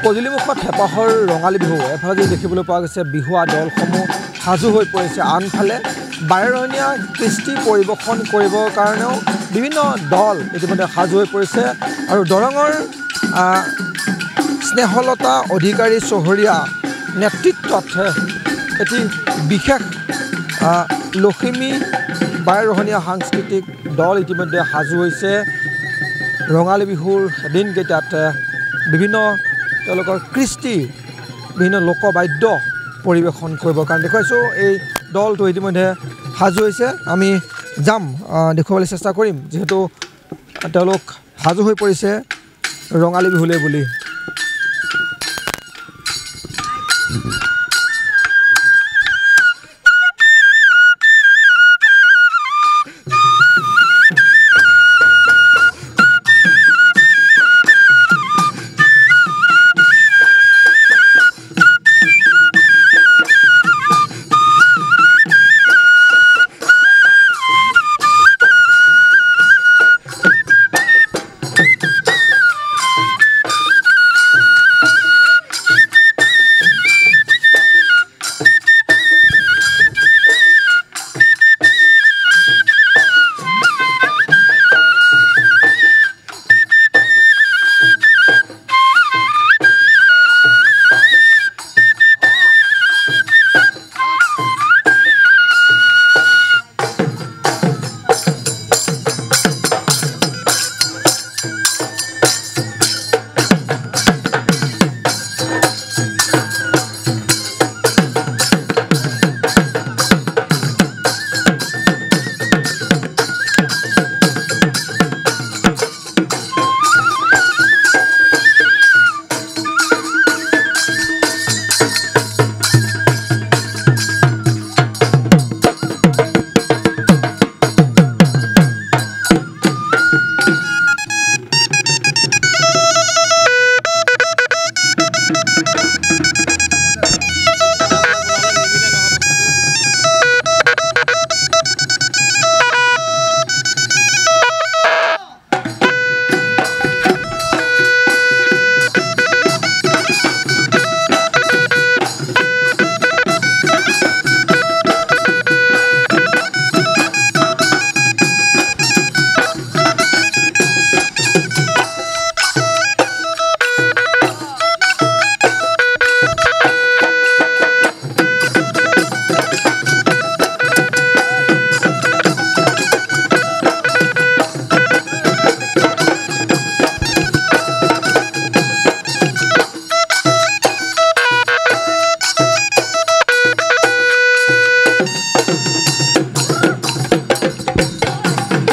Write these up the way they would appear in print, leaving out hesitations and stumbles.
পদূলিমুখত হেঁপাহৰ ৰঙালী বিহু এফালে যদি দেখিবলৈ পোৱা গৈছে বিহুৱা দলসমূহ সাজু হৈ পৰিছে আনফালে বাৰেৰহণীয়া কৃষ্টি পৰিৱেশন কৰিবৰ কাৰণেও বিভিন্ন দল ইতিমধ্যে সাজু হৈ পৰিছে আৰু দৰঙৰ স্নেহলতা অধিকাৰী চহৰীয়া নেতৃত্বত এটি বিশেষ লখিমী বাৰেৰহণীয়া সাংস্কৃতিক দল ইতিমধ্যে সাজু হৈছে ৰঙালী বিহুৰ দিনকেইটাত বিভিন্ন তেওঁলোকৰ কৃষ্টি বিভিন্ন লোকবাদ্য পৰিৱেশন কৰিবৰ কাৰণে দেখুৱাইছোঁ এই দলটো ইতিমধ্যে সাজু হৈছে আমি যাম দেখুৱাবলৈ চেষ্টা কৰিম যিহেতু তেওঁলোক সাজু হৈ পৰিছে ৰঙালী বিহুলৈ বুলি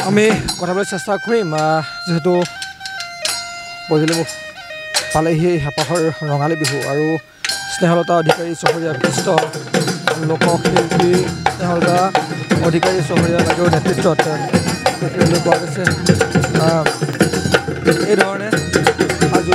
আমি কথা বলাৰ চেষ্টা কৰিম যেহেতু পদূলিমুখ পালেহি হেঁপাহৰ ৰঙালী বিহু আৰু স্নেহলতা অধিকাৰী চহৰীয়া বিশিষ্ট লোকশিল্পী স্নেহলতা অধিকাৰী চহৰীয়া লাগেও নেতৃত্বত দেখিবলৈ পোৱা গৈছে এই ধৰণে সাজু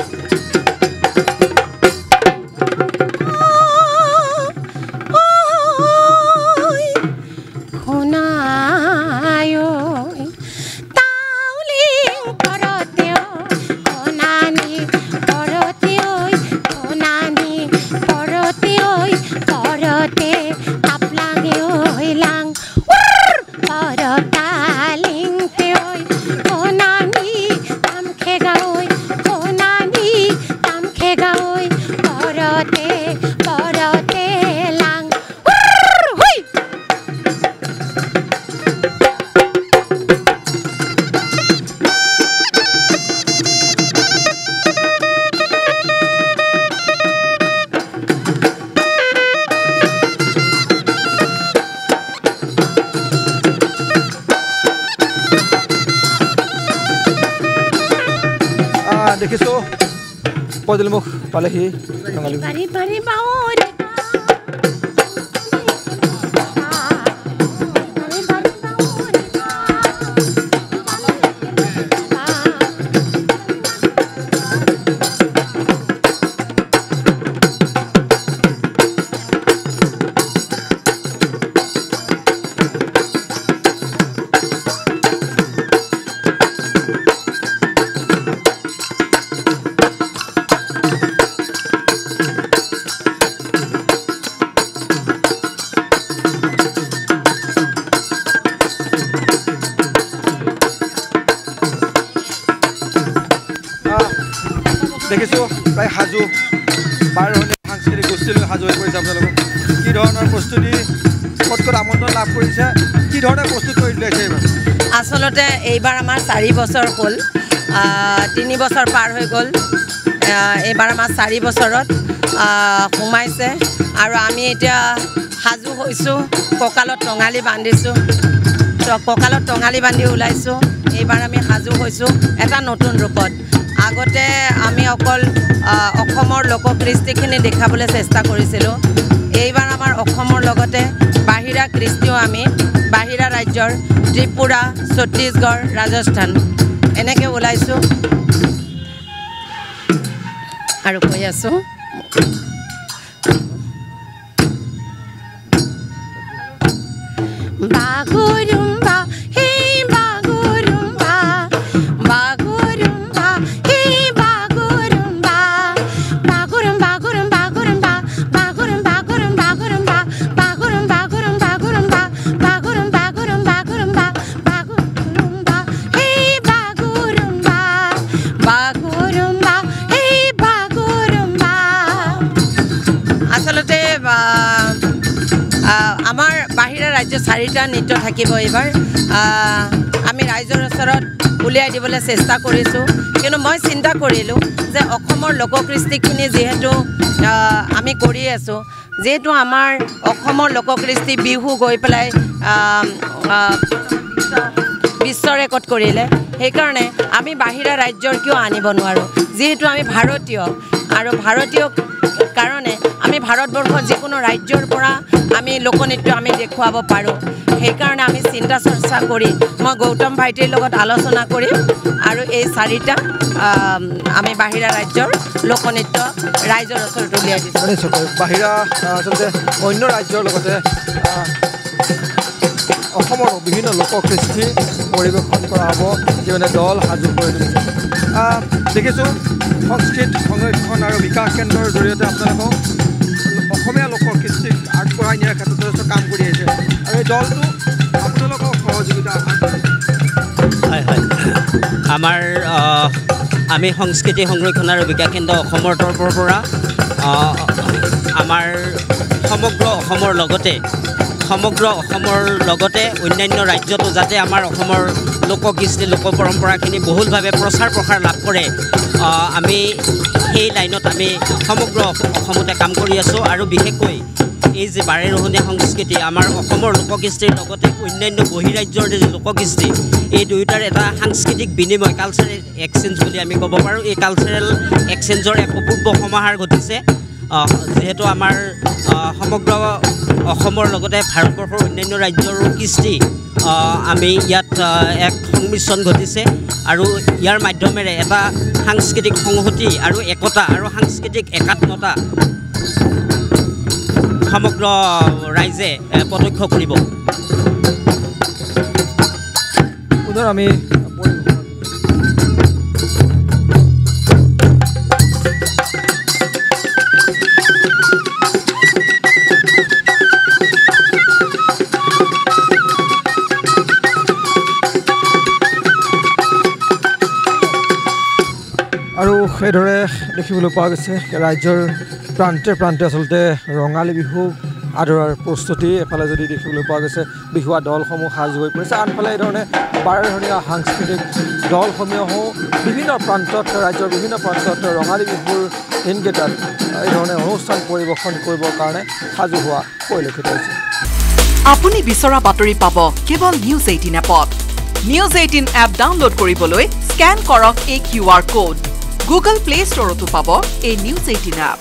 দেখিছোঁ পদূলিমুখ পালেহি ৰঙালী দেখিছোঁ প্ৰায় সাজু বাৰেৰহণীয়া সাংস্কৃতিক গোষ্ঠীলৈ সাজু হৈ পৰিছে আপোনালোকক কি ধৰণৰ প্ৰস্তুতি ক'ত আমন্ত্ৰণ লাভ কৰিছে কি ধৰণে প্ৰস্তুত কৰি উলিয়াইছে এইবাৰ আচলতে এইবাৰ আমাৰ 4 বছৰ হ'ল 3 বছৰ পাৰ হৈ গ'ল এইবাৰ আমাৰ 4 বছৰত সোমাইছে আৰু আমি এতিয়া সাজু হৈছোঁ কঁকালত টঙালি বান্ধিছোঁ কঁকালত টঙালি বান্ধি ওলাইছোঁ এইবাৰ আমি সাজু হৈছোঁ এটা নতুন ৰূপত আগতে আমি অকল অসমৰ লোককৃষ্টিখিনি দেখাবলৈ চেষ্টা কৰিছিলোঁ এইবাৰ আমাৰ অসমৰ লগতে বাহিৰা কৃষ্টিও আমি বাহিৰা ৰাজ্যৰ ত্ৰিপুৰা ছত্তীশগড় ৰাজস্থান এনেকৈ ওলাইছোঁ আৰু কৈ আছোঁ বাগুৰুম্বা হে বাগুৰুম্বা বাগুৰুম্বা হে বাগুৰুম্বা বাগুৰুম বাগুৰুম বাগুৰুম্বা বাগুৰুম বাগুৰুম বাগুৰুম্বা বাগুৰুম বাগুৰুম বাগুৰুম্বা বাগুৰুম বাগুৰুম বাগুৰুম্বা বাগুৰুম্বা হে বাগুৰুম্বা বাগুৰুম্বা হে বাগুৰুম্বা আচলতে আমাৰ বাহিৰা ৰাজ্য 4টা নৃত্য থাকিব এইবাৰ আমি ৰাইজৰ ওচৰত উলিয়াই দিবলৈ চেষ্টা কৰিছোঁ কিন্তু মই চিন্তা কৰিলোঁ যে অসমৰ লোককৃষ্টিখিনি যিহেতু আমি কৰি আছোঁ যিহেতু আমাৰ অসমৰ লোককৃষ্টি বিহু গৈ পেলাই বিশ্ব ৰেকৰ্ড কৰিলে সেইকাৰণে আমি বাহিৰা ৰাজ্যৰ কিয় আনিব নোৱাৰোঁ যিহেতু আমি ভাৰতীয় আৰু ভাৰতীয় কাৰণে আমি ভাৰতবৰ্ষৰ যিকোনো ৰাজ্যৰ পৰা আমি লোকনৃত্য আমি দেখুৱাব পাৰোঁ সেইকাৰণে আমি চিন্তা চৰ্চা কৰি মই গৌতম ভাইটিৰ লগত আলোচনা কৰিম আৰু এই 4টা আমি বাহিৰা ৰাজ্যৰ লোকনৃত্য ৰাইজৰ ওচৰত উলিয়াই দিছোঁ বাহিৰা আচলতে অন্য ৰাজ্যৰ লগতে অসমৰ বিভিন্ন লোককৃষ্টি পৰিৱেশন কৰা হ'ব যিমানে দল সাজু কৰি তুলিছে দেখিছোঁ সংস্কৃত সংৰক্ষণ আৰু বিকাশ কেন্দ্ৰৰ জৰিয়তে আপোনালোকক অসমীয়া লোককৃষ্টিক আগবঢ়াই নিয়াৰ ক্ষেত্ৰত যথেষ্ট কাম কৰি আহিছে আৰু এই দলটো আপোনালোকক সহযোগিতা হয় আমাৰ আমি সংস্কৃতি সংৰক্ষণ আৰু বিকাশ কেন্দ্ৰ অসমৰ তৰফৰ পৰা আমাৰ সমগ্ৰ অসমৰ লগতে অন্যান্য ৰাজ্যতো যাতে আমাৰ অসমৰ লোককৃষ্টি লোক পৰম্পৰাখিনি বহুলভাৱে প্ৰচাৰ প্ৰসাৰ লাভ কৰে আমি সেই লাইনত আমি সমগ্ৰ অসমতে কাম কৰি আছোঁ আৰু বিশেষকৈ এই যে বাৰেৰহণীয়া সংস্কৃতি আমাৰ অসমৰ লোককৃষ্টিৰ লগতে অন্যান্য বহিৰাজ্যৰ যে লোককৃষ্টি এই দুয়োটাৰ এটা সাংস্কৃতিক বিনিময় কালচাৰেল এক্সচেঞ্জ বুলি আমি ক'ব পাৰোঁ এই কালচাৰেল এক্সচেঞ্জৰ এক অপূৰ্ব সমাহাৰ ঘটিছে যিহেতু আমাৰ সমগ্ৰ অসমৰ লগতে ভাৰতবৰ্ষৰ অন্যান্য ৰাজ্যৰো কৃষ্টি আমি ইয়াত এক সংমিশ্ৰণ ঘটিছে আৰু ইয়াৰ মাধ্যমেৰে এটা সাংস্কৃতিক সংহতি আৰু একতা আৰু সাংস্কৃতিক একাত্মতা সমগ্ৰ ৰাইজে প্ৰত্যক্ষ কৰিব আমি আৰু সেইদৰে দেখিবলৈ পোৱা গৈছে ৰাজ্যৰ প্ৰান্তে প্ৰান্তে আচলতে ৰঙালী বিহু আদৰাৰ প্ৰস্তুতি এফালে যদি দেখিবলৈ পোৱা গৈছে বিহুৱা দলসমূহ সাজু হৈ পৰিছে আনফালে এইধৰণে বাৰেৰহণীয়া সাংস্কৃতিক দলসমূহেও বিভিন্ন প্ৰান্তত ৰাজ্যৰ বিভিন্ন প্ৰান্তত ৰঙালী বিহুৰ দিনকেইটাত এইধৰণে অনুষ্ঠান পৰিৱেশন কৰিবৰ কাৰণে সাজু হোৱা পৰিলক্ষিত হৈছে আপুনি বিচৰা বাতৰি পাব কেৱল নিউজ 18 এপত নিউজ 18 এপ ডাউনলোড কৰিবলৈ স্ক্যান কৰক এই QR code Google Play Store to pabo a News 18 app.